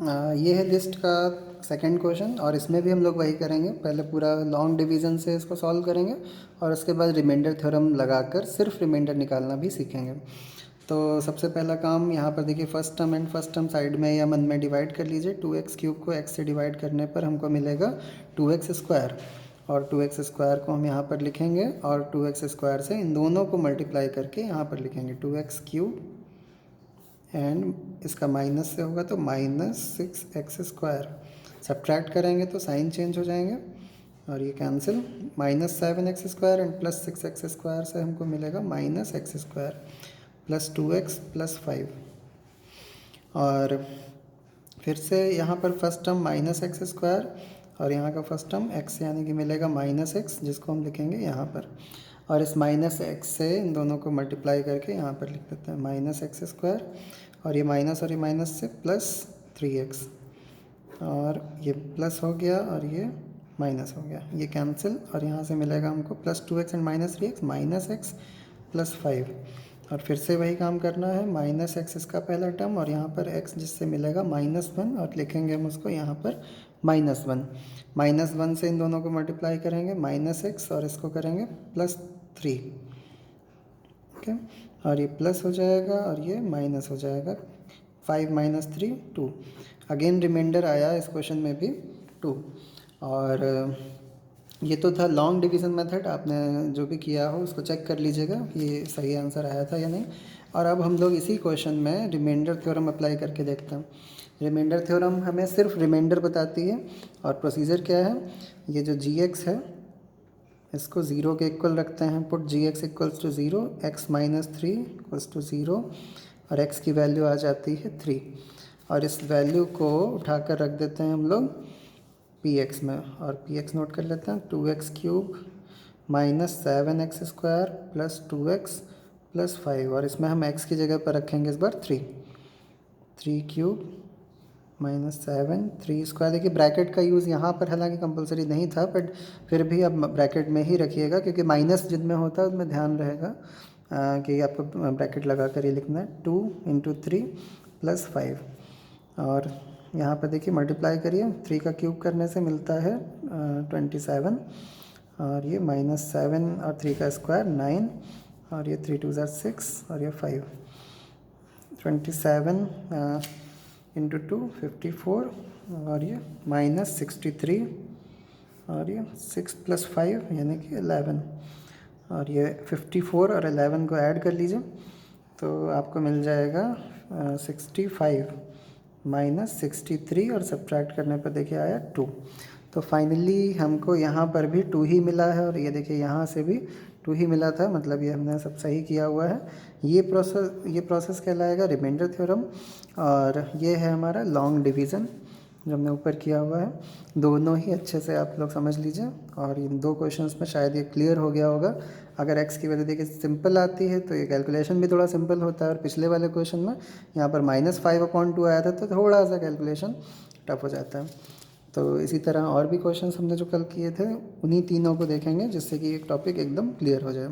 ये है लिस्ट का सेकंड क्वेश्चन और इसमें भी हम लोग वही करेंगे। पहले पूरा लॉन्ग डिवीज़न से इसको सॉल्व करेंगे और उसके बाद रिमाइंडर थ्योरम लगाकर सिर्फ रिमाइंडर निकालना भी सीखेंगे। तो सबसे पहला काम यहाँ पर देखिए, first term and first term side में या मन में डिवाइड कर लीजिए। 2x क्यूब को x से डिवाइड करने पर हमको मिलेगा 2x स्क्वायर, और 2x स्क्वायर को हम यहाँ पर लिखेंगे और 2x स्क्वायर से इन दोनों को मल्टीप्लाई करके यहाँ पर लिखेंगे 2x क्यूब, एंड इसका माइनस से होगा तो -6x स्क्वायर। सब्ट्रैक्ट करेंगे तो साइन चेंज हो जाएंगे और ये cancel. -7x square and +6x square से हमको मिलेगा -x square plus 2x plus 5। और फिर से यहाँ पर फर्स्ट टर्म -x स्क्वायर और यहाँ का फर्स्ट टर्म x, यानी कि मिलेगा -x, जिसको हम लिखेंगे यहाँ पर। और इस -x से इन दोनों को मल्टीप्लाई करके यहाँ पर लिख देते हैं -x स्क्वायर, और ये माइनस और ये माइनस से +3x, और ये प्लस हो गया और ये माइनस हो गया, ये कैंसिल। और यहाँ से मिलेगा हमको +2x and -3x -x plus 5। और फिर से वही काम करना है, -x इसका पहला टर्म और यहाँ पर x, जिससे मिलेगा -1, और लिखेंगे हम उसको यहाँ पर -1। -1 से इन दोनों को मल्टीप्लाई करेंगे -x और इसको करेंगे +3, ओके, और ये प्लस हो जाएगा और ये माइनस हो जाएगा। 5 - 3 2। अगेन रिमाइंडर आया इस क्वेश्चन में भी 2। और ये तो था लॉन्ग डिवीज़न मेथड, आपने जो भी किया हो उसको चेक कर लीजिएगा कि सही आंसर आया था या नहीं। और अब हम लोग इसी क्वेश्चन में रिमाइंडर थ्योरम अप्लाई करके देखते हैं। रिमाइंडर थ्योरम हमें सिर्फ रिमाइंडर बताती है और प्रोसीजर क्या है, ये जो gx है इसको 0 के इक्वल रखते हैं। Put gx equals to 0, x - 3 equals to 0, और x की वैल्यू आ जाती है 3। और इस वैल्यू को उठाकर रख देते हैं हम लोग px में, और px नोट कर लेते हैं 2x cube -7x square plus 2x plus 5, और इसमें हम x की जगह पर रखेंगे इस बार 3 क्यूब -7 3 स्क्वायर। देखिए ब्रैकेट का यूज़ यहाँ पर हालांकि कंपलसरी नहीं था, बट फिर भी अब ब्रैकेट में ही रखिएगा, क्योंकि माइनस जिनमें होता है उसमें ध्यान रहेगा कि आपको ब्रैकेट लगा कर ही लिखना है। 2 × 3 + 5, और यहाँ पर देखिए मल्टीप्लाई करिए, 3 का क्यूब करने से मिलता है 27, और ये -7 और 3 का स्क्वायर 9, और ये 3 × 2 = 6, और ये 5। 27 × 2 54, और ये -63, और ये 6 + 5 यानी कि 11, और ये 54 और 11 को ऐड कर लीजिए तो आपको मिल जाएगा 65 -63, और सब्ट्रैक्ट करने पर देखिए आया 2। तो फाइनली हमको यहाँ पर भी 2 ही मिला है, और ये देखिए यहाँ से भी 2 ही मिला था, मतलब ये हमने सब सही किया हुआ है। ये प्रोसेस कहलाएगा रिमाइंडर थ्योरम, और ये है हमारा लॉन्ग डिवीज़न जो हमने ऊपर किया हुआ है। दोनों ही अच्छे से आप लोग समझ लीजिए, और इन 2 क्वेश्चंस में शायद ये क्लियर हो गया होगा। अगर x की वैल्यू देखिए सिंपल आती है तो ये कैलकुलेशन भी थोड़ा सिंपल होता है, और पिछले वाले क्वेश्चन में यहाँ पर -5/2 आया था तो थोड़ा सा कैलकुलेशन टफ हो जाता है। तो इसी तरह और भी क्वेश्चंस हमने जो कल किए थे उन्हीं तीनों को देखेंगे, जिससे कि एक टॉपिक एकदम क्लियर हो जाए।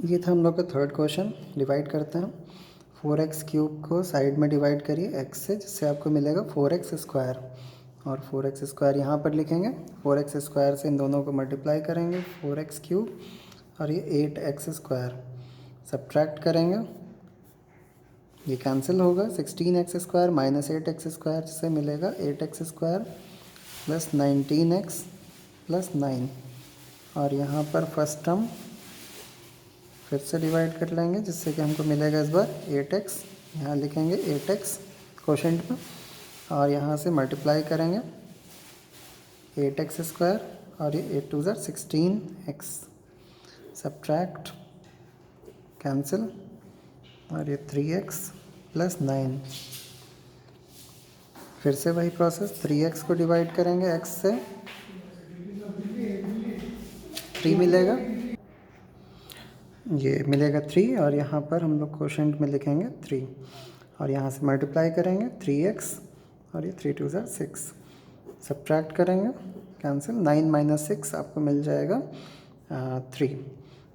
ये था हम लोग का थर्ड क्वेश्चन। डिवाइड करते हैं। 4x क्यूब को साइड में डिवाइड करिए x से, जिससे आपको मिलेगा 4x स्क्वायर, और 4x स्क्वायर यहाँ पर लिखेंगे। 4x स्क्वायर से इन दोनों को मल्टीप्लाई करेंगे 4x क्यूब, और ये 8x स्क्वायर। सब्ट्रैक्ट करेंगे, ये कैंसिल होगा। 16x स्क्वायर -8x स्क्वायर से मिलेगा 8x square plus 19x plus 9, और यहाँ पर फर्स्ट टर्म फिर से डिवाइड कर लेंगे, जिससे कि हमको मिलेगा इस बार 8x, यहाँ लिखेंगे 8x क्वोशेंट में, और यहाँ से मल्टीप्लाई करेंगे 8x स्क्वायर, और ये 8 × 2 = 16x। सब्ट्रैक्ट, कैंसिल, और ये 3x प्लस 9। फिर से वही प्रोसेस, 3x को डिवाइड करेंगे x से, 3 मिलेगा, ये मिलेगा 3, और यहाँ पर हम लोग क्वोशेंट में लिखेंगे 3, और यहाँ से मल्टीप्लाई करेंगे 3x, और ये 3 × 2 = 6। सब्ट्रैक्ट करेंगे, कैंसिल, 9 - 6 आपको मिल जाएगा 3।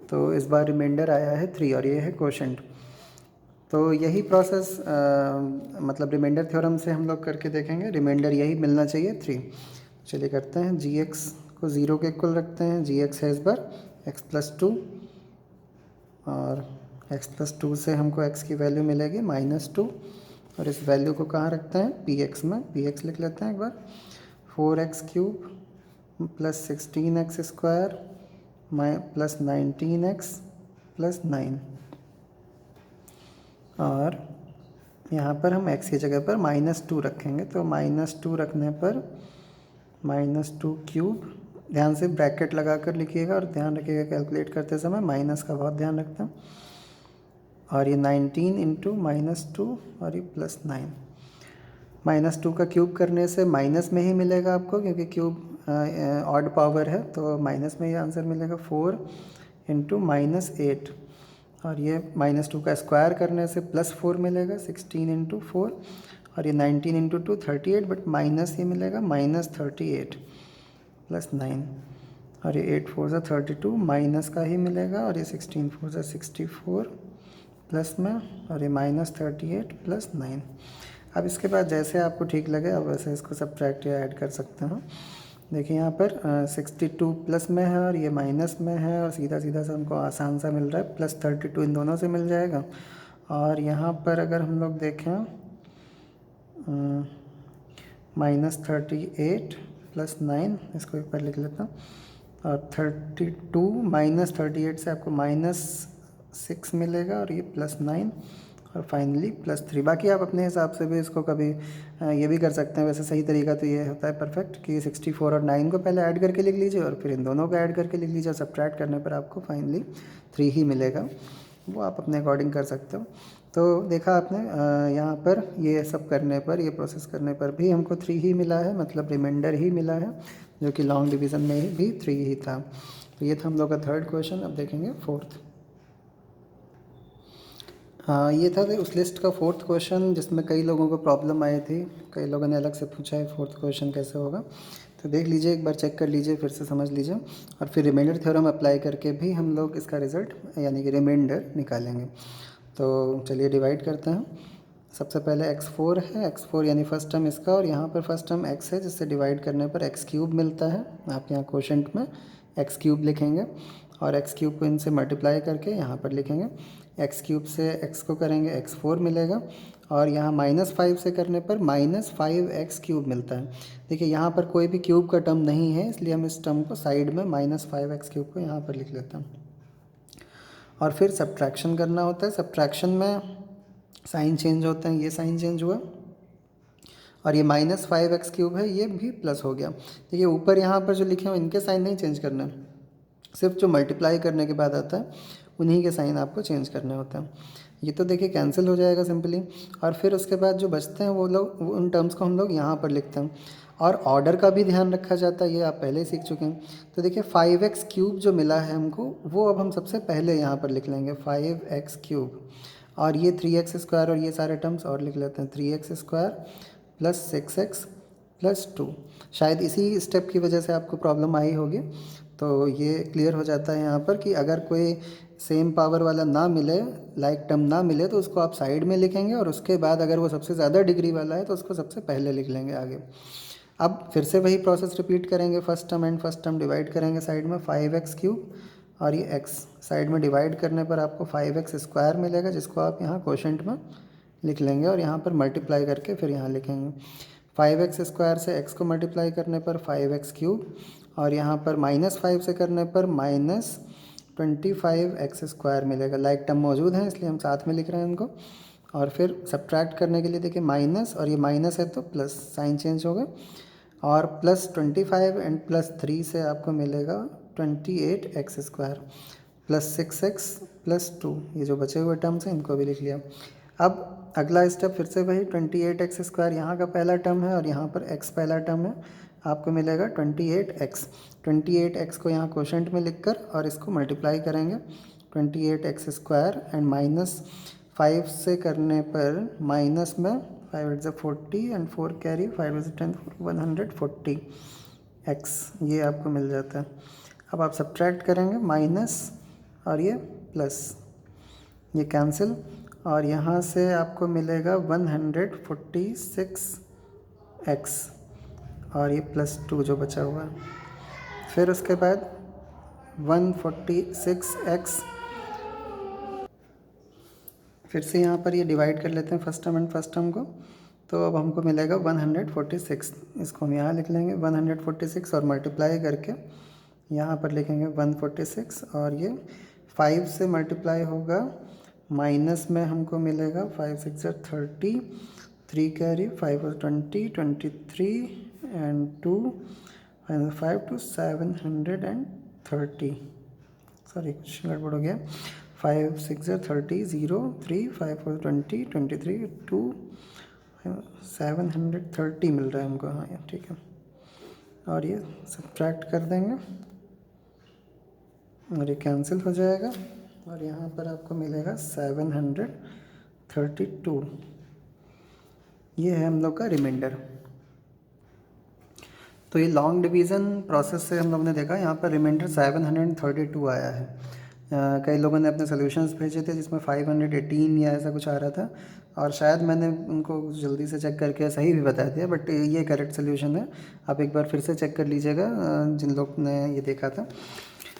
तो इस बार रिमाइंडर आया है 3, और ये है क्वोशेंट। तो यही प्रोसेस मतलब रिमाइंडर थ्योरम से हम लोग करके देखेंगे। रिमाइंडर यही मिलना चाहिए 3। चलिए करते हैं। जी एक्स को 0 के इक्वल रखते हैं। जी एक्स है इस बार x+2 और x+2 से हमको x की वैल्यू मिलेगी -2 और इस वैल्यू को कहाँ रखते हैं, पी एक्स में। पी एक्स लिख लेते हैं एक बार। 4x³ plus 16x² plus 19x+9 और यहाँ पर हम x की जगह पर -2 रखेंगे। तो -2 रखने पर -2³ ध्यान से ब्रैकेट लगा कर लिखिएगा और ध्यान रखिएगा कैलकुलेट करते समय माइनस का बहुत ध्यान रखते हैं। और ये 19 इंटू -2 और ये +9। -2 का क्यूब करने से माइनस में ही मिलेगा आपको, क्योंकि क्यूब ऑड पावर है तो माइनस में ही आंसर मिलेगा। 4 इंटू -8 और ये -2 का स्क्वायर करने से +4 मिलेगा। 16 इंटू 4 और ये 19 इंटू 2 38, बट माइनस ये मिलेगा -38 प्लस 9 और ये 8 4 ज़ा 32 माइनस का ही मिलेगा और ये 16 4 ज़ा 64 प्लस में और ये -38 प्लस 9। अब इसके बाद जैसे आपको ठीक लगे अब वैसे इसको सब्ट्रैक्ट या ऐड कर सकते हो। देखिए यहाँ पर 62 प्लस में है और ये माइनस में है और सीधा सीधा सा हमको आसान सा मिल रहा है। +32 इन दोनों से मिल जाएगा। और यहाँ पर अगर हम लोग देखें -38 प्लस 9, इसको एक बार लिख लेता हूँ। और 32 -38 से आपको -6 मिलेगा और ये +9 और फाइनली +3। बाकी आप अपने हिसाब से भी इसको कभी ये भी कर सकते हैं। वैसे सही तरीका तो ये होता है परफेक्ट कि 64 और 9 को पहले ऐड करके लिख लीजिए और फिर इन दोनों को ऐड करके लिख लीजिए। सब्ट्रैक्ट करने पर आपको फाइनली 3 ही मिलेगा। वो आप अपने अकॉर्डिंग कर सकते हो। तो देखा आपने यहाँ पर ये सब करने पर, ये प्रोसेस करने पर भी हमको 3 ही मिला है, मतलब रिमाइंडर ही मिला है, जो कि लॉन्ग डिवीज़न में भी 3 ही था। तो ये था हम लोग का थर्ड क्वेश्चन। अब देखेंगे फोर्थ। हाँ, ये था उस लिस्ट का फोर्थ क्वेश्चन जिसमें कई लोगों को प्रॉब्लम आई थी। कई लोगों ने अलग से पूछा है फोर्थ क्वेश्चन कैसे होगा। तो देख लीजिए, एक बार चेक कर लीजिए, फिर से समझ लीजिए और फिर रिमाइंडर थ्योरम अप्लाई करके भी हम लोग इसका रिज़ल्ट यानी कि रिमाइंडर निकालेंगे। तो चलिए डिवाइड करते हैं। सबसे पहले x4 है। x4 यानी फर्स्ट टर्म इसका और यहाँ पर फर्स्ट टर्म x है, जिससे डिवाइड करने पर x³ मिलता है। आप यहाँ क्वोशेंट में x³ लिखेंगे और x³ को इनसे मल्टीप्लाई करके यहाँ पर लिखेंगे। x³ से x को करेंगे x4 मिलेगा और यहाँ -5 से करने पर -5x³ मिलता है। देखिए यहाँ पर कोई भी क्यूब का टर्म नहीं है, इसलिए हम इस टर्म को साइड में -5x³ को यहाँ पर लिख लेते हैं। और फिर सब्ट्रैक्शन करना होता है। सब्ट्रैक्शन में साइन चेंज होते हैं। ये साइन चेंज हुआ और ये -5x³ है, ये भी प्लस हो गया। देखिए ऊपर यहाँ पर जो लिखे हो इनके साइन नहीं चेंज करना, सिर्फ जो मल्टीप्लाई करने के बाद आता है उन्हीं के साइन आपको चेंज करने होते हैं। ये तो देखिए कैंसिल हो जाएगा सिंपली। और फिर उसके बाद जो बचते हैं वो लोग उन टर्म्स को हम लोग यहाँ पर लिखते हैं। और ऑर्डर का भी ध्यान रखा जाता है, ये आप पहले सीख चुके हैं। तो देखिए 5x³ जो मिला है हमको, वो अब हम सबसे पहले यहाँ पर लिख लेंगे 5x³ और ये 3x² और ये सारे टर्म्स और लिख लेते हैं 3x² प्लस 6x प्लस 2। शायद इसी स्टेप की वजह से आपको प्रॉब्लम आई होगी। तो ये क्लियर हो जाता है यहाँ पर कि अगर कोई सेम पावर वाला ना मिले, लाइक टर्म ना मिले, तो उसको आप साइड में लिखेंगे और उसके बाद अगर वो सबसे ज़्यादा डिग्री वाला है तो उसको सबसे पहले लिख लेंगे आगे। अब फिर से वही प्रोसेस रिपीट करेंगे। First term and first term divide करेंगे साइड में 5x³ और ये x साइड में डिवाइड करने पर आपको 5x² मिलेगा, जिसको आप यहाँ क्वोशेंट में लिख लेंगे और यहाँ पर मल्टीप्लाई करके फिर यहाँ लिखेंगे। 5x² से x को मल्टीप्लाई करने पर 5x³ और यहाँ पर -5 से करने पर -25x² मिलेगा। लाइक टर्म मौजूद है इसलिए हम साथ में लिख रहे हैं इनको। और फिर सब्ट्रैक्ट करने के लिए देखिए माइनस और ये माइनस है तो प्लस, साइन चेंज होगा। और +25 एंड +3 से आपको मिलेगा 28x² प्लस 6x प्लस 2। ये जो बचे हुए टर्म्स हैं इनको भी लिख लिया। अब अगला स्टेप फिर से वही 28x² यहाँ का पहला टर्म है और यहाँ पर x पहला टर्म है। आपको मिलेगा 28x। 28x को यहाँ क्वोशेंट में लिखकर और इसको मल्टीप्लाई करेंगे 28x² एंड -5 से करने पर माइनस में 5 8 40 एंड 4 कैरी 5 10 140 x, ये आपको मिल जाता है। अब आप सब्ट्रैक्ट करेंगे माइनस और ये प्लस, ये कैंसिल और यहाँ से आपको मिलेगा 146x और ये +2 जो बचा हुआ है। फिर उसके बाद 146x, फिर से यहाँ पर ये डिवाइड कर लेते हैं first term and first term को, तो अब हमको मिलेगा 146। इसको हम यहाँ लिख लेंगे 146 और मल्टीप्लाई करके यहाँ पर लिखेंगे 146 और ये 5 से मल्टीप्लाई होगा, माइनस में हमको मिलेगा 5 6 30, 3 कैरी 5 और 20, 23 एंड 2 5 to 730। सॉरी कुछ गड़बड़ हो गया। 5 6 30, 0 3 5 4 20, 23 2 730 मिल रहा है हमको। हाँ यार ठीक है, और ये सब्ट्रैक्ट कर देंगे और ये कैंसिल हो जाएगा और यहाँ पर आपको मिलेगा 732। ये है हम लोग का रिमाइंडर। तो ये लॉन्ग डिवीज़न प्रोसेस से हम लोग ने देखा यहाँ पर रिमाइंडर 732 आया है। कई लोगों ने अपने सॉल्यूशंस भेजे थे जिसमें 518 या ऐसा कुछ आ रहा था, और शायद मैंने उनको जल्दी से चेक करके सही भी बता दिया, बट ये करेक्ट सोल्यूशन है। आप एक बार फिर से चेक कर लीजिएगा जिन लोग ने ये देखा था।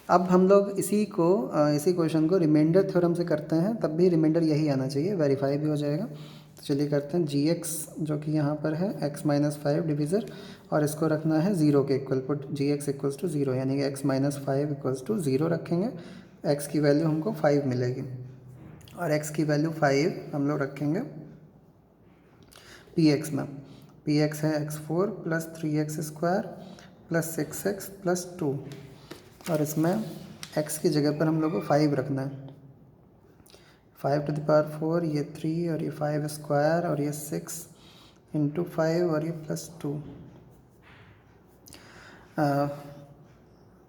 अब हम लोग इसी क्वेश्चन को रिमाइंडर थ्योरम से करते हैं, तब भी रिमाइंडर यही आना चाहिए, वेरीफाई भी हो जाएगा। तो चलिए करते हैं। gx जो कि यहाँ पर है x - 5 डिविज़र, और इसको रखना है 0 के इक्वल, पुट gx = 0, यानी कि x - 5 = 0 रखेंगे। x की वैल्यू हमको 5 मिलेगी और x की वैल्यू 5 हम लोग रखेंगे px में। px है x4 + 3x² + 6x + 2, और इसमें x की जगह पर हम लोग को 5 रखना है। 5 to the power 4, ये 3 और ये 5 स्क्वायर और ये 6 × 5 और ये +2।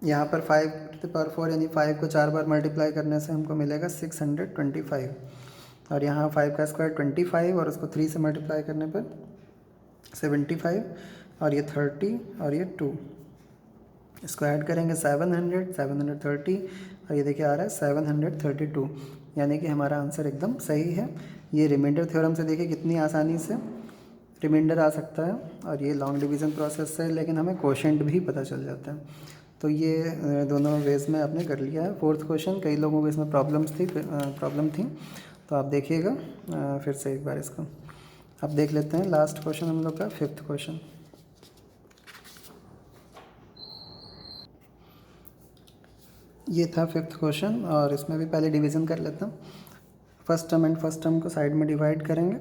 यहाँ पर 5 to the power 4 यानी 5 को 4 बार मल्टीप्लाई करने से हमको मिलेगा 625, और यहाँ 5 का स्क्वायर 25 और उसको 3 से मल्टीप्लाई करने पर 75, और ये 30 और ये 2, इसको ऐड करेंगे 700 730, और ये देखिए आ रहा है 732, यानी कि हमारा आंसर एकदम सही है। ये रिमाइंडर थ्योरम से देखिए कितनी आसानी से रिमाइंडर आ सकता है, और ये लॉन्ग डिवीज़न प्रोसेस से लेकिन हमें क्वोशेंट भी पता चल जाता है। तो ये दोनों वेज में आपने कर लिया है। फोर्थ क्वेश्चन कई लोगों को इसमें प्रॉब्लम थी, तो आप देखिएगा फिर से एक बार इसको। अब देख लेते हैं लास्ट क्वेश्चन हम लोग का, फिफ्थ क्वेश्चन। ये था फिफ्थ क्वेश्चन, और इसमें भी पहले डिवीज़न कर लेता हूँ। First term and first term को साइड में डिवाइड करेंगे,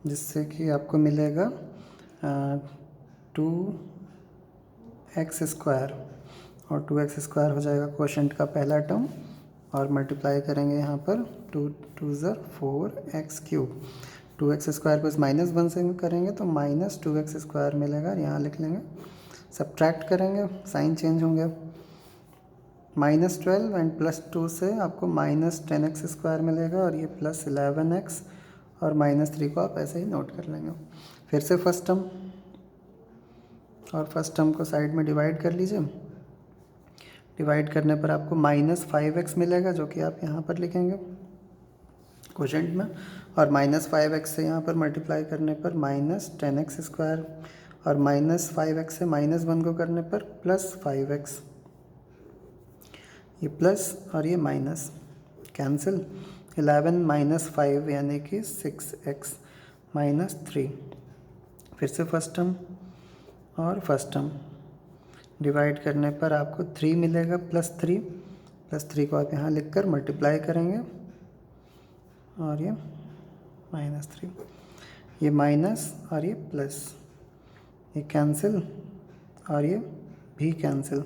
जिससे कि आपको मिलेगा 2x² और 2x² हो जाएगा क्वोशेंट का पहला टर्म, और मल्टीप्लाई करेंगे यहाँ पर 2 2 4x³ 2x² को इस -1 से करेंगे तो -2x² मिलेगा, यहाँ लिख लेंगे। सब्ट्रैक्ट करेंगे, साइन चेंज होंगे। -12 एंड +2 से आपको -10x² मिलेगा, और ये +11x, और -3 को आप ऐसे ही नोट कर लेंगे। फिर से फर्स्ट टर्म, और फर्स्ट टर्म को साइड में डिवाइड कर लीजिए। डिवाइड करने पर आपको -5x मिलेगा, जो कि आप यहाँ पर लिखेंगे क्वोशेंट में, और -5x से यहाँ पर मल्टीप्लाई करने पर -10x², और -5x से -1 को करने पर +5x, ये प्लस और ये माइनस, कैंसिल। 11 - 5 यानी कि 6x - 3। फिर से फर्स्ट टर्म और फर्स्ट टर्म डिवाइड करने पर आपको 3 मिलेगा, +3 को आप यहाँ लिखकर मल्टीप्लाई करेंगे, और ये -3, ये माइनस और ये प्लस, ये कैंसिल और ये भी कैंसिल,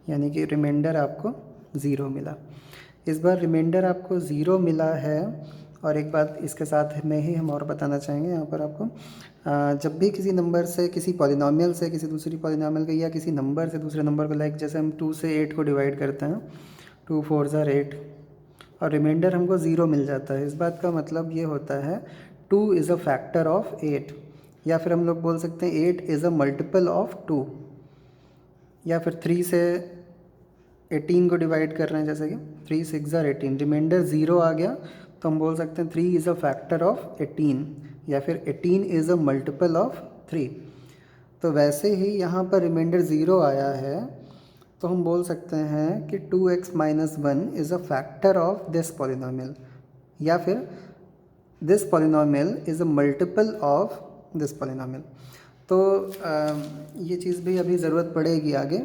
यानी कि रिमाइंडर आपको 0 मिला। इस बार रिमाइंडर आपको 0 मिला है। और एक बात इसके साथ में ही हम और बताना चाहेंगे यहाँ पर आपको, जब भी किसी नंबर से, किसी पॉलिनॉमियल से किसी दूसरी पॉलिनॉमियल को, या किसी नंबर से दूसरे नंबर को, लाइक जैसे हम 2 से 8 को डिवाइड करते हैं, 2 4 8, और रिमाइंडर हमको 0 मिल जाता है। इस बात का मतलब ये होता है 2 इज़ अ फैक्टर ऑफ 8, या फिर हम लोग बोल सकते हैं 8 इज़ अ मल्टीपल ऑफ 2, या फिर 3 से 18 को डिवाइड कर रहे हैं, जैसे कि 3 6 18, रिमाइंडर 0 आ गया तो हम बोल सकते हैं 3 इज़ अ फैक्टर ऑफ 18 या फिर 18 इज़ अ मल्टीपल ऑफ 3। तो वैसे ही यहाँ पर रिमाइंडर 0 आया है तो हम बोल सकते हैं कि 2x minus 1 is a factor of this polynomial, या फिर this polynomial is a multiple of this polynomial. तो ये चीज़ भी अभी ज़रूरत पड़ेगी आगे,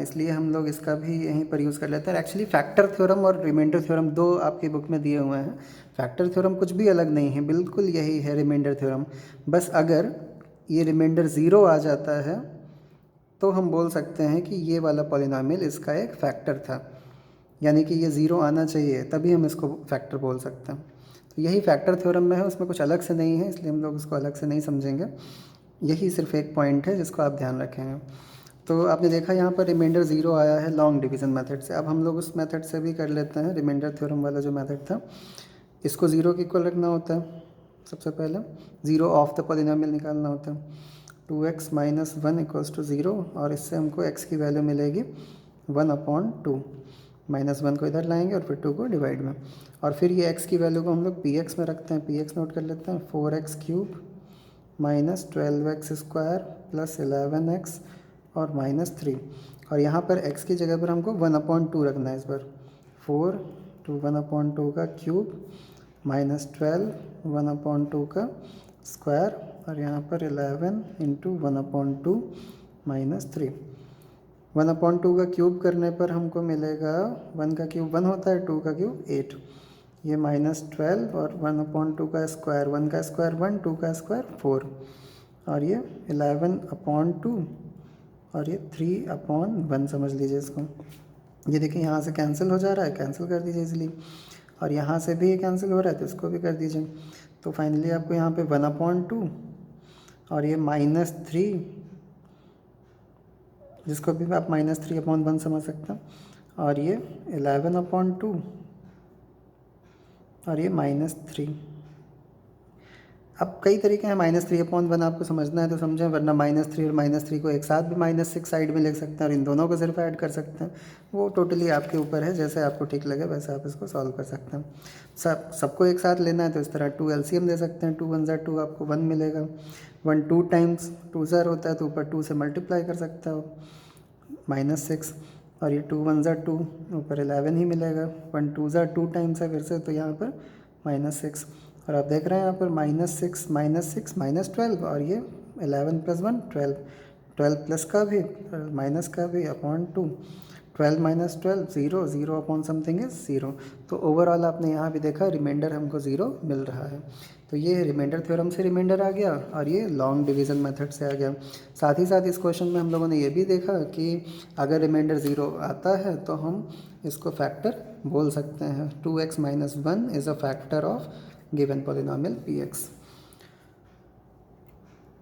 इसलिए हम लोग इसका भी यहीं पर यूज़ कर लेते हैं। एक्चुअली फैक्टर थ्योरम और रिमाइंडर थ्योरम दो आपकी बुक में दिए हुए हैं। फैक्टर थ्योरम कुछ भी अलग नहीं है, बिल्कुल यही है रिमाइंडर थ्योरम। बस अगर ये रिमाइंडर 0 आ जाता है तो हम बोल सकते हैं कि ये वाला पॉलिनोमियल इसका एक फैक्टर था, यानी कि ये 0 आना चाहिए, तभी हम इसको फैक्टर बोल सकते हैं। तो यही फैक्टर थ्योरम में है, उसमें कुछ अलग से नहीं है, इसलिए हम लोग उसको अलग से नहीं समझेंगे। यही सिर्फ एक पॉइंट है जिसको आप ध्यान रखेंगे। तो आपने देखा यहाँ पर रिमाइंडर 0 आया है लॉन्ग डिवीज़न मेथड से। अब हम लोग उस मेथड से भी कर लेते हैं, रिमाइंडर थ्योरम वाला जो मेथड था, इसको 0 के इक्वल रखना होता है। सबसे पहले 0 ऑफ द पॉलिनोमियल निकालना होता है। 2x माइनस 1 इक्वल्स टू 0, और इससे हमको x की वैल्यू मिलेगी 1/2। माइनस 1 को इधर लाएंगे और फिर 2 को डिवाइड में, और फिर ये x की वैल्यू को हम लोग px में रखते हैं। px नोट कर लेते हैं, 4x cube minus 12x square plus 11x और माइनस 3, और यहाँ पर x की जगह पर हमको 1/2 रखना है इस बार। 4 to 1/2 का क्यूब माइनस 12 1/2 का स्क्वायर, और यहाँ पर 11 इंटू 1/2 माइनस 3। 1/2 का क्यूब करने पर हमको मिलेगा, 1 का क्यूब 1 होता है, 2 का क्यूब 8, ये माइनस 12 और 1/2 का स्क्वायर, 1 का स्क्वायर 1, 2 का स्क्वायर 4, और ये 11/2 और ये 3/1 समझ लीजिए इसको। ये देखिए यहाँ से कैंसिल हो जा रहा है, कैंसिल कर दीजिए इसलिए, और यहाँ से भी कैंसिल हो रहा है तो इसको भी कर दीजिए। तो फाइनली आपको यहाँ पे 1/2 और ये -3, जिसको भी आप -3/1 समझ सकते हैं, और ये 11/2 और ये -3। अब कई तरीके हैं -3/1 आपको समझना है तो समझें, वरना -3 और -3 को एक साथ भी -6 साइड में लिख सकते हैं और इन दोनों को सिर्फ ऐड कर सकते हैं। वो टोटली आपके ऊपर है, जैसे आपको ठीक लगे वैसे आप इसको सॉल्व कर सकते हैं। सबको एक साथ लेना है तो इस तरह 2 LCM दे सकते हैं। 2 1 ज़ा 2, आपको 1 मिलेगा। 1 2 टाइम्स 2 ज़र होता है तो ऊपर 2 से मल्टीप्लाई कर सकते हो, -6, और ये 2 1 ज़ा 2, ऊपर 11 ही मिलेगा। 1 2 ज़ा 2 टाइम्स है फिर से, तो यहाँ पर -6, और आप देख रहे हैं यहाँ पर -6 -12, और ये 11 + 1 12, 12 प्लस का भी माइनस का भी अपॉन 2, 12 - 12 0, 0 अपॉन समथिंग इज 0। तो ओवरऑल आपने यहाँ भी देखा रिमाइंडर हमको 0 मिल रहा है। तो ये रिमाइंडर थ्योरम से रिमाइंडर आ गया, और ये लॉन्ग डिवीज़न मेथड से आ गया। साथ ही साथ इस क्वेश्चन में हम लोगों ने ये भी देखा कि अगर रिमाइंडर 0 आता है तो हम इसको फैक्टर बोल सकते हैं। 2x - 1 is a factor of given polynomial px।